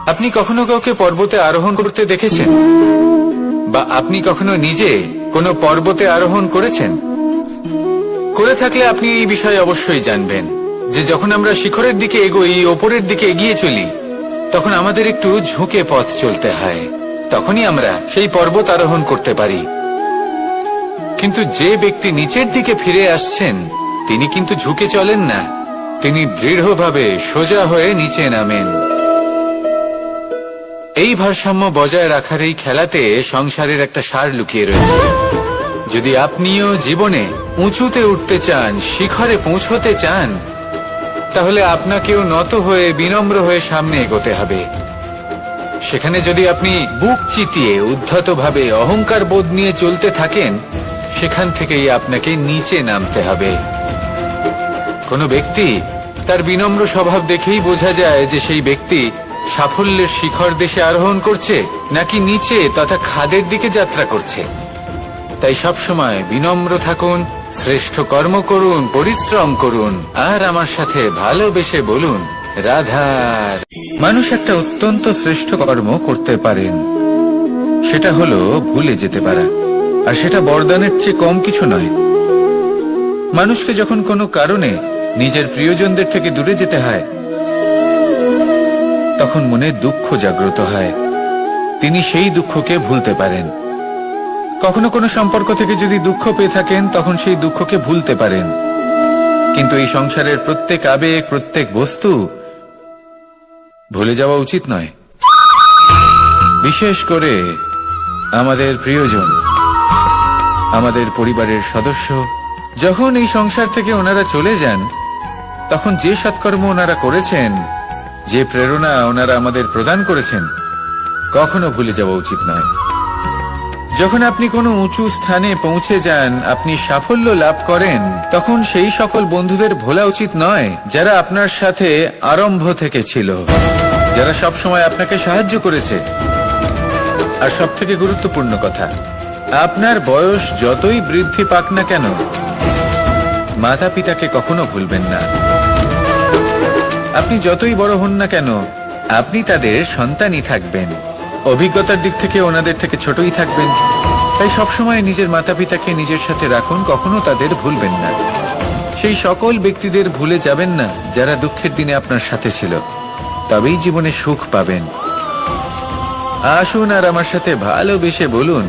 আপনি কখনো কাউকে পর্বতে আরোহণ করতে দেখেছেন? বা আপনি কখনো নিজে কোনো পর্বতে আরোহণ করেছেন? করে থাকলে আপনি এই বিষয়ে অবশ্যই জানবেন যে যখন আমরা শিখরের দিকে এগোই, ওপরের দিকে এগিয়ে চলি, তখন আমাদের একটু ঝুঁকে পথ চলতে হয়। তখনই আমরা সেই পর্বত আরোহণ করতে পারি। কিন্তু যে ব্যক্তি নিচের দিকে ফিরে আসছেন, তিনি কিন্তু ঝুঁকে চলেন না, তিনি দৃঢ়ভাবে সোজা হয়ে নিচে নামেন। এই ভারসাম্য বজায় রাখার এই খেলাতে সংসারের একটা সার লুকিয়ে রয়েছে। যদি আপনিও জীবনে উঁচুতে উঠতে চান, শিখরে পৌঁছতে চান, তাহলে আপনাকেও নত হয়ে বিনম্র হয়ে সামনে এগোতে হবে। সেখানে যদি আপনি বুক চিতিয়ে উদ্ধতভাবে অহংকার বোধ নিয়ে চলতে থাকেন, সেখান থেকেই আপনাকে নিচে নামতে হবে। কোনো ব্যক্তি তার বিনম্র স্বভাব দেখেই বোঝা যায় যে সেই ব্যক্তি সাফল্যের শিখর দেশে আরোহণ করছে নাকি নিচে তথা খাদের দিকে যাত্রা করছে। তাই সবসময় বিনম্র থাকুন, শ্রেষ্ঠ কর্ম করুন, পরিশ্রম করুন, আর আমার সাথে ভালোবেসে বলুন রাধার। মানুষ একটা অত্যন্ত শ্রেষ্ঠ কর্ম করতে পারেন, সেটা হলো ভুলে যেতে পারা। আর সেটা বরদানের চেয়ে কম কিছু নয়। মানুষকে যখন কোনো কারণে নিজের প্রিয়জনদের থেকে দূরে যেতে হয়, তখন মনে দুঃখ জাগ্রত হয়। তিনি সেই দুঃখকে ভুলতে পারেন। কখনো কোনো সম্পর্ক থেকে যদি দুঃখ পেয়ে থাকেন, তখন সেই দুঃখকে ভুলতে পারেন। কিন্তু এই সংসারের প্রত্যেক আবেগ, প্রত্যেক বস্তু ভুলে যাওয়া উচিত নয়। বিশেষ করে আমাদের প্রিয়জন, আমাদের পরিবারের সদস্য। যখন এই সংসার থেকে ওনারা চলে যান, তখন যে সৎকর্ম ওনারা করেছেন, যে প্রেরণা ওনারা আমাদের প্রদান করেছেন, কখনো ভুলে যাওয়া উচিত নয়। যখন আপনি কোনো উঁচু স্থানে পৌঁছে যান, আপনি সাফল্য লাভ করেন, তখন সেই সকল বন্ধুদের ভোলা উচিত নয় যারা আপনার সাথে আরম্ভ থেকে ছিল, যারা সবসময় আপনাকে সাহায্য করেছে। আর সবথেকে গুরুত্বপূর্ণ কথা, আপনার বয়স যতই বৃদ্ধি পাক না কেন, মাতা পিতাকে কখনো ভুলবেন না। আপনি যতই বড় হন না কেন, আপনি তাদের সন্তানই থাকবেন। অভিজ্ঞতার দিক থেকে ওনাদের থেকে ছোটই থাকবেন। তাই সবসময় নিজের মাতা পিতাকে নিজের সাথে রাখুন, কখনো তাদের ভুলবেন না। সেই সকল ব্যক্তিদের ভুলে যাবেন না যারা দুঃখের দিনে আপনার সাথে ছিল, তবেই জীবনে সুখ পাবেন। আসুন আর আমার সাথে ভালোবেসে বলুন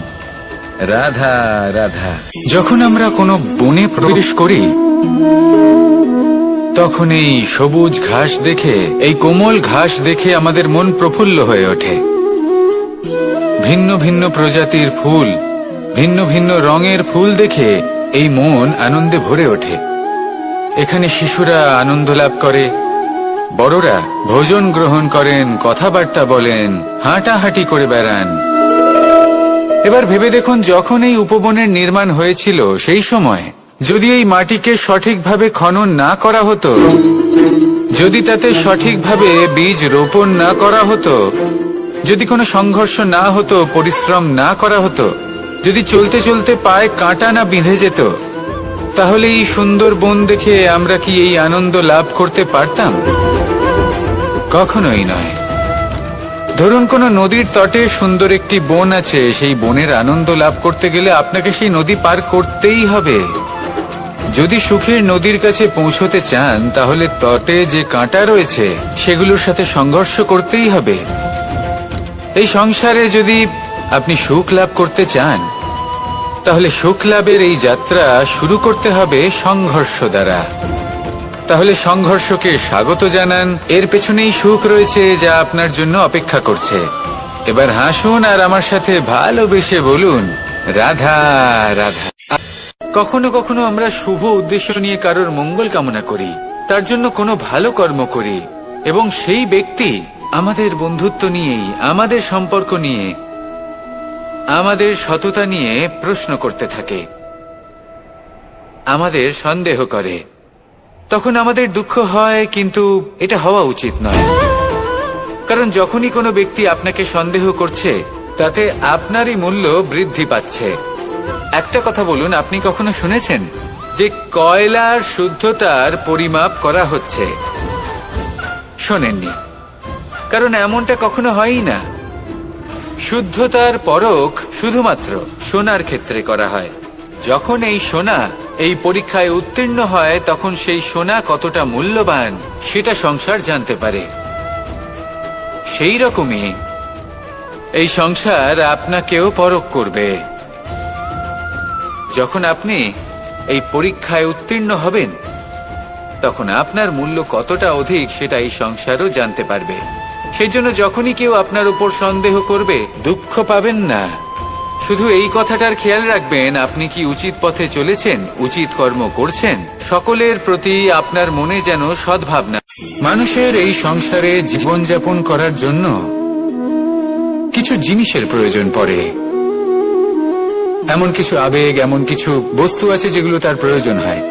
রাধা রাধা। যখন আমরা কোনো বনে প্রবেশ করি, তখন এই সবুজ ঘাস দেখে, এই কোমল ঘাস দেখে আমাদের মন প্রফুল্ল হয়ে ওঠে। ভিন্ন ভিন্ন প্রজাতির ফুল, ভিন্ন ভিন্ন রঙের ফুল দেখে এই মন আনন্দে ভরে ওঠে। এখানে শিশুরা আনন্দ লাভ করে, বড়রা ভোজন গ্রহণ করেন, কথাবার্তা বলেন, হাঁটাহাঁটি করে বেড়ান। এবার ভেবে দেখুন, যখন এই উপবনের নির্মাণ হয়েছিল, সেই সময় যদি এই মাটিকে সঠিকভাবে খনন না করা হতো, যদি তাতে সঠিকভাবে বীজ রোপণ না করা হতো, যদি কোনো সংঘর্ষ না হতো, পরিশ্রম না করা হতো, যদি চলতে চলতে পায়ে কাঁটা না বিঁধে যেত, তাহলে এই সুন্দর বন দেখে আমরা কি এই আনন্দ লাভ করতে পারতাম? কখনোই নয়। ধরুন কোনো নদীর তটে সুন্দর একটি বন আছে, সেই বনের আনন্দ লাভ করতে গেলে আপনাকে সেই নদী পার করতেই হবে। যদি সুখের নদীর কাছে পৌঁছতে চান, তাহলে তটে যে কাঁটা রয়েছে সেগুলোর সাথে সংঘর্ষ করতেই হবে। এই সংসারে যদি আপনি সুখ লাভ করতে চান, তাহলে সুখ লাভের এই যাত্রা শুরু করতে হবে সংঘর্ষ দ্বারা। তাহলে সংঘর্ষকে স্বাগত জানান, এর পেছনেই সুখ রয়েছে যা আপনার জন্য অপেক্ষা করছে। এবার হাসুন আর আমার সাথে ভালোবেসে বলুন রাধা রাধা। কখনো কখনো আমরা শুভ উদ্দেশ্য নিয়ে কারোর মঙ্গল কামনা করি, তার জন্য কোনো ভালো কর্ম করি, এবং সেই ব্যক্তি আমাদের বন্ধুত্ব নিয়েই, আমাদের সম্পর্ক নিয়ে, আমাদের সততা নিয়ে প্রশ্ন করতে থাকে, আমাদের সন্দেহ করে। তখন আমাদের দুঃখ হয়, কিন্তু এটা হওয়া উচিত নয়। কারণ যখনই কোনো ব্যক্তি আপনাকে সন্দেহ করছে, তাতে আপনারই মূল্য বৃদ্ধি পাচ্ছে। একটা কথা বলুন, আপনি কখনো শুনেছেন যে কয়লার শুদ্ধতার পরিমাপ করা হচ্ছে? শোনেননি। কারণ এমনটা কখনো হয়ই না। শুদ্ধতার পরখ শুধুমাত্র সোনার ক্ষেত্রে করা হয়। যখন এই সোনা এই পরীক্ষায় উত্তীর্ণ হয়, তখন সেই সোনা কতটা মূল্যবান সেটা সংসার জানতে পারে। সেই রকমই এই সংসার আপনাকেও পরখ করবে। যখন আপনি এই পরীক্ষায় উত্তীর্ণ হবেন, তখন আপনার মূল্য কতটা অধিক সেটা এই সংসারও জানতে পারবে। সেই জন্য যখনই কেউ আপনার উপর সন্দেহ করবে, দুঃখ পাবেন না। শুধু এই কথাটার খেয়াল রাখবেন, আপনি কি উচিত পথে চলেছেন, উচিত কর্ম করছেন। সকলের প্রতি আপনার মনে যেন সদ্ভাবনা। মানুষের এই সংসারে জীবনযাপন করার জন্য কিছু জিনিসের প্রয়োজন পড়ে। এমন কিছু আবেগ, এমন কিছু বস্তু আছে যেগুলো তার প্রয়োজন হয়।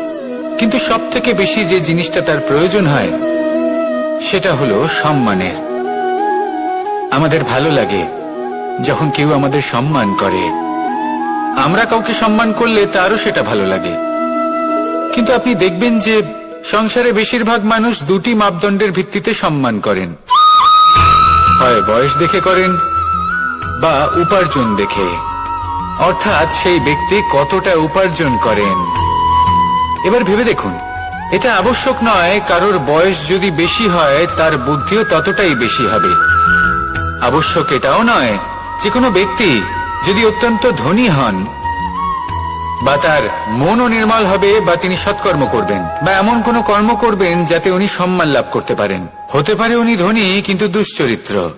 কিন্তু সব থেকে বেশি যে জিনিসটা তার প্রয়োজন হয় সেটা হলো সম্মানের। আমাদের ভালো লাগে যখন কেউ আমাদের সম্মান করে। আমরা কাউকে সম্মান করলে তারও সেটা ভালো লাগে। কিন্তু আপনি দেখবেন যে সংসারে বেশিরভাগ মানুষ দুটি মাপদণ্ডের ভিত্তিতে সম্মান করেন। হয় বয়স দেখে করেন বা উপার্জন দেখে, অর্থাৎ সেই ব্যক্তি কতটা উপার্জন করেন। এবার ভেবে দেখুন, এটা আবশ্যক নয় কারোর বয়স যদি বেশি হয় তার বুদ্ধিও ততটাই বেশি হবে। আবশ্যক এটাও নয় যে কোনো ব্যক্তি যদি অত্যন্ত ধনী হন বা তার মনও নির্মল হবে বা তিনি সৎকর্ম করবেন বা এমন কোনো কর্ম করবেন যাতে উনি সম্মান লাভ করতে পারেন। হতে পারে উনি ধনী কিন্তু দুশ্চরিত্র।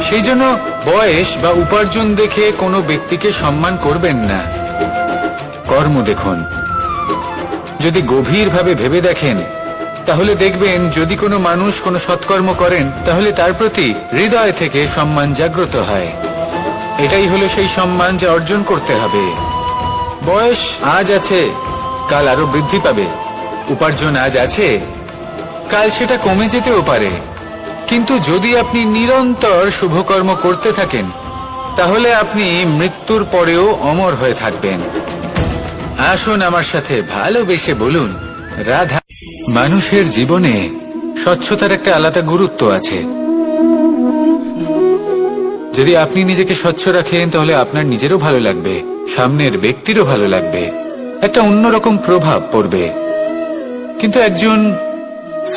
সেই জন্য বয়স বা উপার্জন দেখে কোনো ব্যক্তিকে সম্মান করবেন না। কর্ম দেখুন। যদি গভীরভাবে ভেবে দেখেন তাহলে দেখবেন যদি কোনো মানুষ কোনো সৎকর্ম করেন তাহলে তার প্রতি হৃদয় থেকে সম্মান জাগ্রত হয়। এটাই হলো সেই সম্মান যা অর্জন করতে হবে। বয়স আজ আছে, কাল আরো বৃদ্ধি পাবে। উপার্জন আজ আছে, কাল সেটা কমে যেতেও পারে। কিন্তু যদি আপনি নিরন্তর শুভকর্ম করতে থাকেন তাহলে আপনি মৃত্যুর পরেও অমর হয়ে থাকবেন। আসুন আমার সাথে ভালোবেসে বলুন রাধা। মানুষের জীবনে স্বচ্ছতার একটা আলাদা গুরুত্ব আছে। যদি আপনি নিজেকে স্বচ্ছ রাখেন তাহলে আপনার নিজেরও ভালো লাগবে, সামনের ব্যক্তিরও ভালো লাগবে, একটা অন্যরকম প্রভাব পড়বে। কিন্তু একজন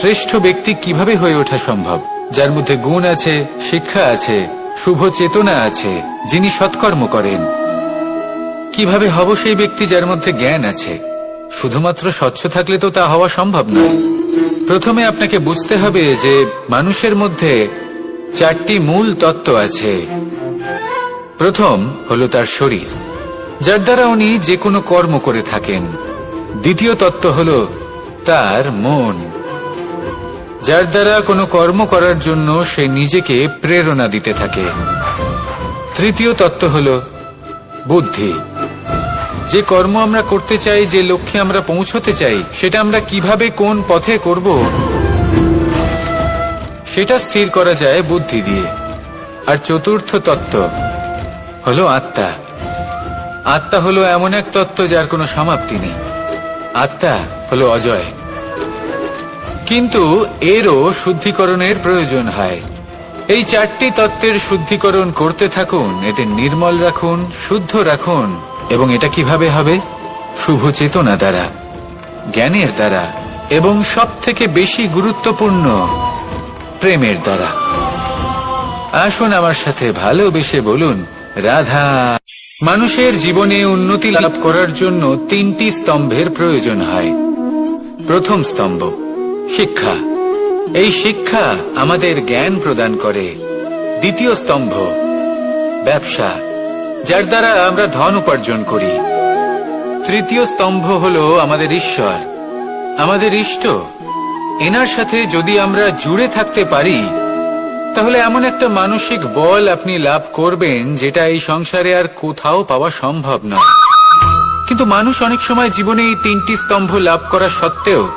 শ্রেষ্ঠ ব্যক্তি কিভাবে হয়ে ওঠা সম্ভব? যার মধ্যে গুণ আছে, শিক্ষা আছে, শুভ চেতনা আছে, যিনি সৎকর্ম করেন। কিভাবে হব সেই ব্যক্তি যার মধ্যে জ্ঞান আছে? শুধুমাত্র স্বচ্ছ থাকলে তো তা হওয়া সম্ভব নয়। প্রথমে আপনাকে বুঝতে হবে যে মানুষের মধ্যে চারটি মূল তত্ত্ব আছে। প্রথম হলো তার শরীর, যার দ্বারা উনি যে কোনো কর্ম করে থাকেন। দ্বিতীয় তত্ত্ব হলো তার মন, যার দ্বারা কোনো কর্ম করার জন্য সে নিজেকে প্রেরণা দিতে থাকে। তৃতীয় তত্ত্ব হলো বুদ্ধি, যে কর্ম আমরা করতে চাই, যে লক্ষ্যে আমরা পৌঁছতে চাই, সেটা আমরা কিভাবে কোন পথে করব সেটা স্থির করা যায় বুদ্ধি দিয়ে। আর চতুর্থ তত্ত্ব হলো আত্মা। আত্মা হলো এমন এক তত্ত্ব যার কোনো সমাপ্তি নেই। আত্মা হলো অজয়। কিন্তু এরও শুদ্ধিকরণের প্রয়োজন হয়। এই চারটি তত্ত্বের শুদ্ধিকরণ করতে থাকুন, এতে নির্মল রাখুন, শুদ্ধ রাখুন। এবং এটা কিভাবে হবে? শুভ চেতনা দ্বারা, জ্ঞানের দ্বারা, এবং সব থেকে বেশি গুরুত্বপূর্ণ প্রেমের দ্বারা। আসুন আমার সাথে ভালোবেসে বলুন রাধা। মানুষের জীবনে উন্নতি লাভ করার জন্য তিনটি স্তম্ভের প্রয়োজন হয়। প্রথম স্তম্ভ শিক্ষা। এই শিক্ষা আমাদের জ্ঞান প্রদান করে। দ্বিতীয় স্তম্ভ ব্যবসা, যার দ্বারা আমরা ধন উপার্জন করি। তৃতীয় স্তম্ভ হলো আমাদের ঈশ্বর, আমাদের ইষ্ট। এনার সাথে যদি আমরা জুড়ে থাকতে পারি তাহলে এমন একটা মানসিক বল আপনি লাভ করবেন যেটা এই সংসারে আর কোথাও পাওয়া সম্ভব নয়। কিন্তু মানুষ অনেক সময় জীবনে এই তিনটি স্তম্ভ লাভ করা সত্ত্বেও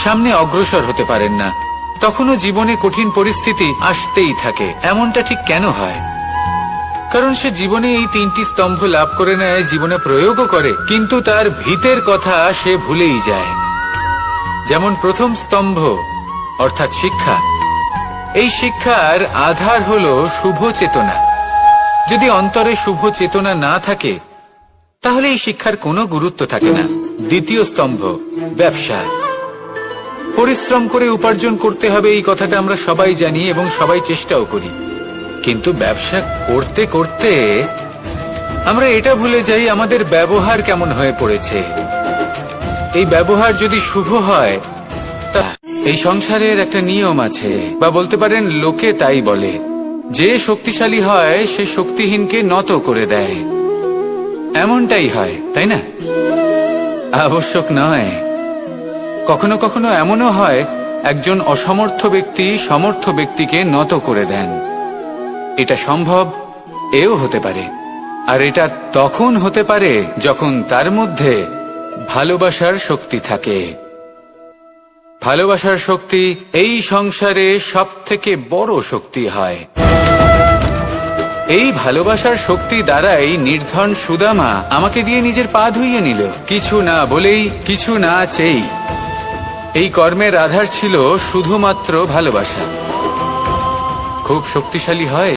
সামনে অগ্রসর হতে পারেন না। তখনও জীবনে কঠিন পরিস্থিতি আসতেই থাকে। এমনটা ঠিক কেন হয়? কারণ সে জীবনে এই তিনটি স্তম্ভ লাভ করে নেয়, জীবনে প্রয়োগও করে, কিন্তু তার ভিতের কথা সে ভুলেই যায়। যেমন প্রথম স্তম্ভ অর্থাৎ শিক্ষা, এই শিক্ষার আধার হলো শুভ চেতনা। যদি অন্তরে শুভ চেতনা না থাকে তাহলে এই শিক্ষার কোনো গুরুত্ব থাকে না। দ্বিতীয় স্তম্ভ, ব্যবসা। পরিশ্রম করে উপার্জন করতে হবে, এই কথাটা আমরা সবাই জানি এবং সবাই চেষ্টাও করি। কিন্তু ব্যবসা করতে করতে আমরা এটা ভুলে যাই আমাদের ব্যবহার কেমন হয়ে পড়েছে। এই ব্যবহার যদি শুভ হয়, এই সংসারের একটা নিয়ম আছে, বা বলতে পারেন লোকে তাই বলে, যে শক্তিশালী হয় সে শক্তিহীনকে নত করে দেয়। এমনটাই হয়, তাই না? আবশ্যক নয়, কখনো কখনো এমনও হয় একজন অসমর্থ ব্যক্তি সমর্থ ব্যক্তিকে নত করে দেন। এটা সম্ভব, এও হতে পারে। আর এটা তখন হতে পারে যখন তার মধ্যে ভালোবাসার শক্তি থাকে। ভালোবাসার শক্তি এই সংসারে সবথেকে বড় শক্তি হয়। এই ভালোবাসার শক্তি দ্বারাই নির্ধন সুদামা আমাকে দিয়ে নিজের পা ধুইয়ে নিল, কিছু না বলেই, কিছু না চেয়েই। এই কর্মের আধার ছিল শুধুমাত্র ভালোবাসা। খুব শক্তিশালী হয়